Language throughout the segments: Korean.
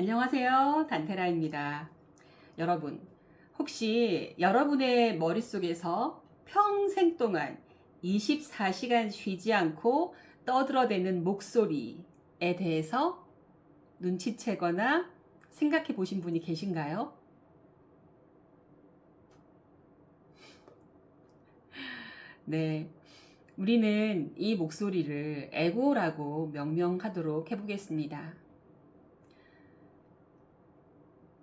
안녕하세요. 단테라입니다. 여러분, 혹시 여러분의 머릿속에서 평생 동안 24시간 쉬지 않고 떠들어대는 목소리에 대해서 눈치채거나 생각해 보신 분이 계신가요? 네. 우리는 이 목소리를 에고라고 명명하도록 해보겠습니다.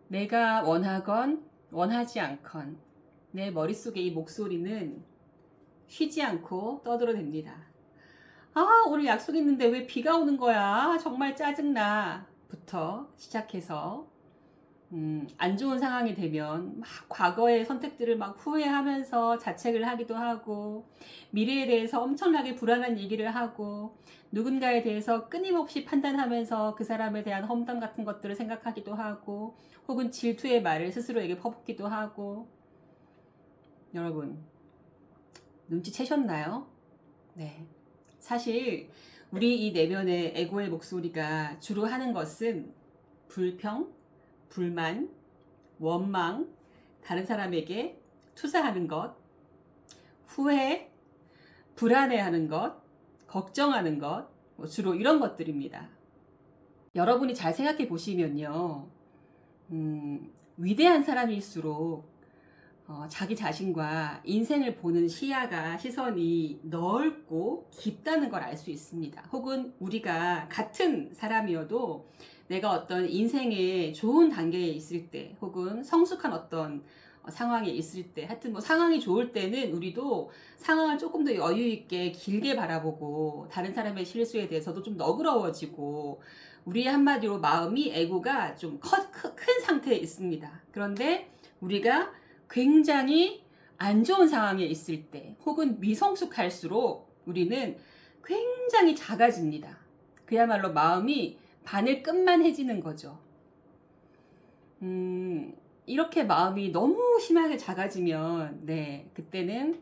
내가 원하건 원하지 않건 내 머릿속에 이 목소리는 쉬지 않고 떠들어댑니다. 아, 오늘 약속 있는데 왜 비가 오는 거야? 정말 짜증나. 부터 시작해서 안 좋은 상황이 되면 막 과거의 선택들을 막 후회하면서 자책을 하기도 하고, 미래에 대해서 엄청나게 불안한 얘기를 하고, 누군가에 대해서 끊임없이 판단하면서 그 사람에 대한 험담 같은 것들을 생각하기도 하고, 혹은 질투의 말을 스스로에게 퍼붓기도 하고. 여러분, 눈치채셨나요? 네. 사실 우리 이 내면의 에고의 목소리가 주로 하는 것은 불평, 불만, 원망, 다른 사람에게 투사하는 것, 후회, 불안해하는 것, 걱정하는 것, 주로 이런 것들입니다. 여러분이 잘 생각해 보시면요, 위대한 사람일수록 자기 자신과 인생을 보는 시선이 넓고 깊다는 걸 알 수 있습니다. 혹은 우리가 같은 사람이어도 내가 어떤 인생의 좋은 단계에 있을 때, 혹은 성숙한 어떤 상황에 있을 때, 하여튼 뭐 상황이 좋을 때는 우리도 상황을 조금 더 여유 있게 길게 바라보고, 다른 사람의 실수에 대해서도 좀 너그러워지고, 우리의 한마디로 마음이 에고가 좀 큰 상태에 있습니다. 그런데 우리가 굉장히 안 좋은 상황에 있을 때, 혹은 미성숙할수록 우리는 굉장히 작아집니다. 그야말로 마음이 바늘 끝만해지는 거죠. 이렇게 마음이 너무 심하게 작아지면, 네, 그때는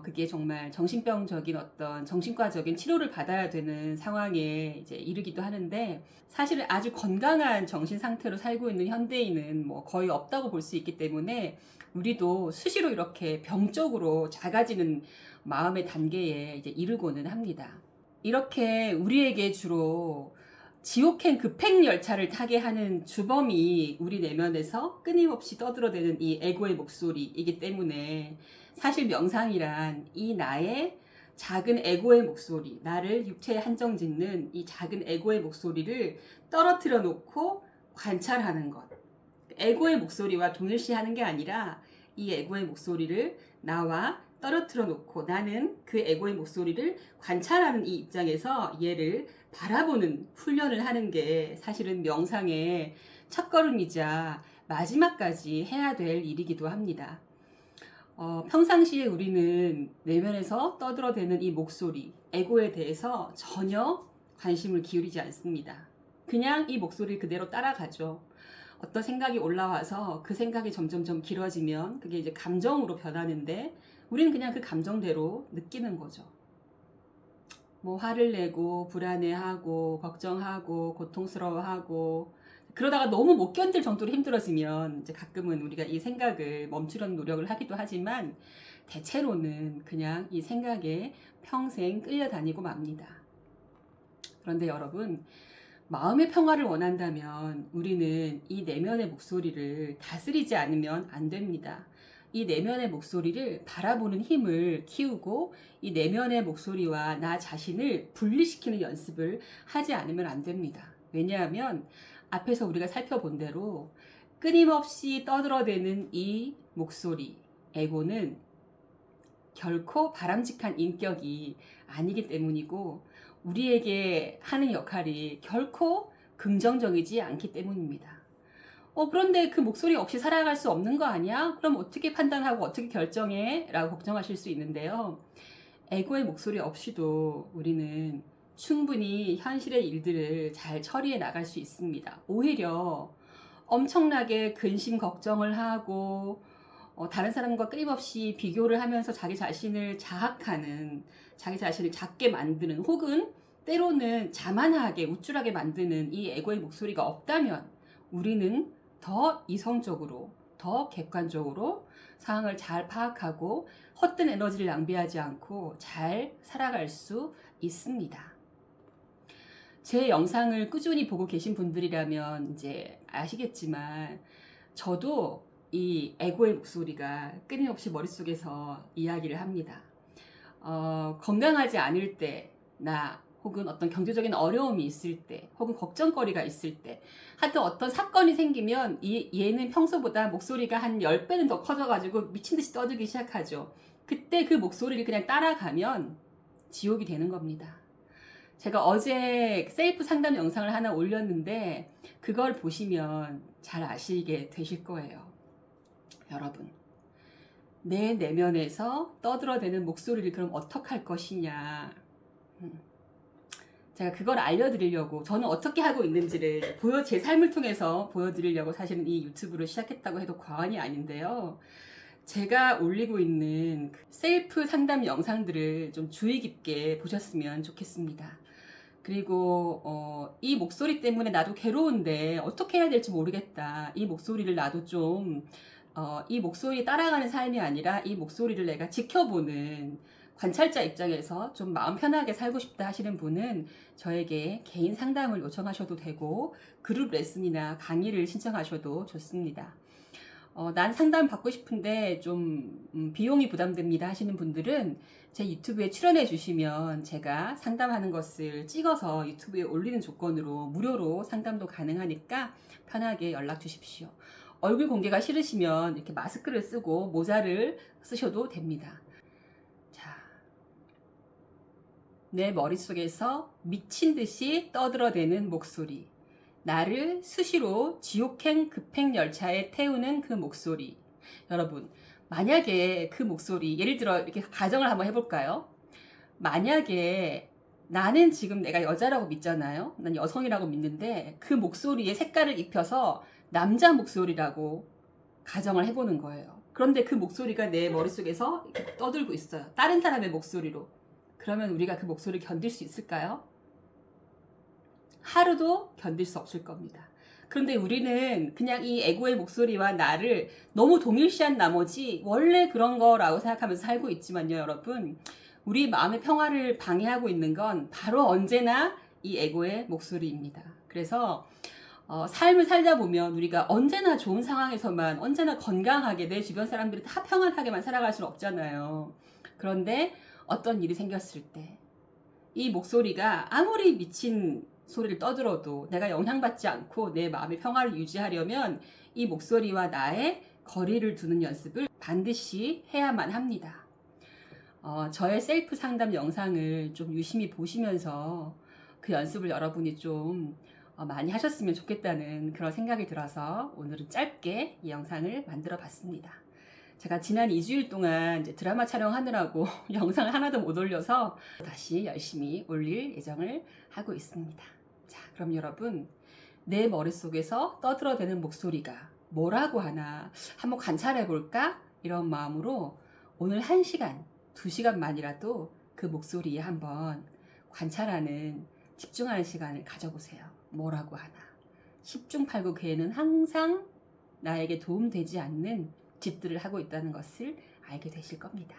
그게 정말 정신병적인 어떤 정신과적인 치료를 받아야 되는 상황에 이제 이르기도 하는데, 사실은 아주 건강한 정신 상태로 살고 있는 현대인은 뭐 거의 없다고 볼 수 있기 때문에, 우리도 수시로 이렇게 병적으로 작아지는 마음의 단계에 이제 이르고는 합니다. 이렇게 우리에게 주로 지옥행 급행 열차를 타게 하는 주범이 우리 내면에서 끊임없이 떠들어대는 이 에고의 목소리이기 때문에, 사실 명상이란 이 나의 작은 에고의 목소리, 나를 육체에 한정짓는 이 작은 에고의 목소리를 떨어뜨려 놓고 관찰하는 것. 에고의 목소리와 동일시하는 게 아니라 이 에고의 목소리를 나와 떨어뜨려 놓고 나는 그 에고의 목소리를 관찰하는 이 입장에서 얘를 바라보는 훈련을 하는 게 사실은 명상의 첫걸음이자 마지막까지 해야 될 일이기도 합니다. 평상시에 우리는 내면에서 떠들어대는 이 목소리, 에고에 대해서 전혀 관심을 기울이지 않습니다. 그냥 이 목소리를 그대로 따라가죠. 어떤 생각이 올라와서 그 생각이 점점점 길어지면 그게 이제 감정으로 변하는데, 우리는 그냥 그 감정대로 느끼는 거죠. 뭐 화를 내고 불안해하고 걱정하고 고통스러워하고, 그러다가 너무 못 견딜 정도로 힘들어지면 이제 가끔은 우리가 이 생각을 멈추려는 노력을 하기도 하지만, 대체로는 그냥 이 생각에 평생 끌려다니고 맙니다. 그런데 여러분, 마음의 평화를 원한다면 우리는 이 내면의 목소리를 다스리지 않으면 안 됩니다. 이 내면의 목소리를 바라보는 힘을 키우고, 이 내면의 목소리와 나 자신을 분리시키는 연습을 하지 않으면 안 됩니다. 왜냐하면 앞에서 우리가 살펴본 대로 끊임없이 떠들어대는 이 목소리, 에고는 결코 바람직한 인격이 아니기 때문이고, 우리에게 하는 역할이 결코 긍정적이지 않기 때문입니다. 그런데 그 목소리 없이 살아갈 수 없는 거 아니야? 그럼 어떻게 판단하고 어떻게 결정해? 라고 걱정하실 수 있는데요. 에고의 목소리 없이도 우리는 충분히 현실의 일들을 잘 처리해 나갈 수 있습니다. 오히려 엄청나게 근심 걱정을 하고, 다른 사람과 끊임없이 비교를 하면서 자기 자신을 자학하는, 자기 자신을 작게 만드는, 혹은 때로는 자만하게 우쭐하게 만드는 이 에고의 목소리가 없다면, 우리는 더 이성적으로, 더 객관적으로 상황을 잘 파악하고 헛된 에너지를 낭비하지 않고 잘 살아갈 수 있습니다. 제 영상을 꾸준히 보고 계신 분들이라면 이제 아시겠지만 저도 이 에고의 목소리가 끊임없이 머릿속에서 이야기를 합니다. 건강하지 않을 때나 혹은 어떤 경제적인 어려움이 있을 때 혹은 걱정거리가 있을 때 하여튼 어떤 사건이 생기면 얘는 평소보다 목소리가 한 10배는 더 커져가지고 미친듯이 떠들기 시작하죠. 그때 그 목소리를 그냥 따라가면 지옥이 되는 겁니다. 제가 어제 셀프 상담 영상을 하나 올렸는데 그걸 보시면 잘 아시게 되실 거예요. 여러분, 내 내면에서 떠들어대는 목소리를 그럼 어떡할 것이냐. 제가 그걸 알려드리려고, 저는 어떻게 하고 있는지를 제 삶을 통해서 보여드리려고 사실은 이 유튜브를 시작했다고 해도 과언이 아닌데요. 제가 올리고 있는 셀프 상담 영상들을 좀 주의 깊게 보셨으면 좋겠습니다. 그리고 이 목소리 때문에 나도 괴로운데 어떻게 해야 될지 모르겠다. 이 목소리를 나도 좀 이 목소리에 따라가는 삶이 아니라 이 목소리를 내가 지켜보는 관찰자 입장에서 좀 마음 편하게 살고 싶다 하시는 분은 저에게 개인 상담을 요청하셔도 되고 그룹 레슨이나 강의를 신청하셔도 좋습니다. 난 상담 받고 싶은데 좀 비용이 부담됩니다 하시는 분들은 제 유튜브에 출연해 주시면 제가 상담하는 것을 찍어서 유튜브에 올리는 조건으로 무료로 상담도 가능하니까 편하게 연락 주십시오. 얼굴 공개가 싫으시면 이렇게 마스크를 쓰고 모자를 쓰셔도 됩니다. 자, 내 머릿속에서 미친 듯이 떠들어대는 목소리. 나를 수시로 지옥행 급행 열차에 태우는 그 목소리. 여러분, 만약에 그 목소리, 예를 들어 이렇게 가정을 한번 해볼까요? 만약에 나는 지금 내가 여자라고 믿잖아요. 난 여성이라고 믿는데 그 목소리에 색깔을 입혀서 남자 목소리라고 가정을 해보는 거예요. 그런데 그 목소리가 내 머릿속에서 이렇게 떠들고 있어요. 다른 사람의 목소리로. 그러면 우리가 그 목소리를 견딜 수 있을까요? 하루도 견딜 수 없을 겁니다. 그런데 우리는 그냥 이 에고의 목소리와 나를 너무 동일시한 나머지 원래 그런 거라고 생각하면서 살고 있지만요, 여러분. 우리 마음의 평화를 방해하고 있는 건 바로 언제나 이 에고의 목소리입니다. 그래서 삶을 살다 보면 우리가 언제나 좋은 상황에서만 언제나 건강하게 내 주변 사람들이 다 평안하게만 살아갈 수는 없잖아요. 그런데 어떤 일이 생겼을 때 이 목소리가 아무리 미친 소리를 떠들어도 내가 영향받지 않고 내 마음의 평화를 유지하려면 이 목소리와 나의 거리를 두는 연습을 반드시 해야만 합니다. 저의 셀프 상담 영상을 좀 유심히 보시면서 그 연습을 여러분이 좀 많이 하셨으면 좋겠다는 그런 생각이 들어서 오늘은 짧게 이 영상을 만들어 봤습니다. 제가 지난 2주일 동안 이제 드라마 촬영하느라고 영상을 하나도 못 올려서 다시 열심히 올릴 예정을 하고 있습니다. 자, 그럼 여러분, 내 머릿속에서 떠들어대는 목소리가 뭐라고 하나 한번 관찰해 볼까? 이런 마음으로 오늘 1시간, 2시간만이라도 그 목소리에 한번 관찰하는, 집중하는 시간을 가져보세요. 뭐라고 하나. 10중 8구 걔는 항상 나에게 도움되지 않는 짓들을 하고 있다는 것을 알게 되실 겁니다.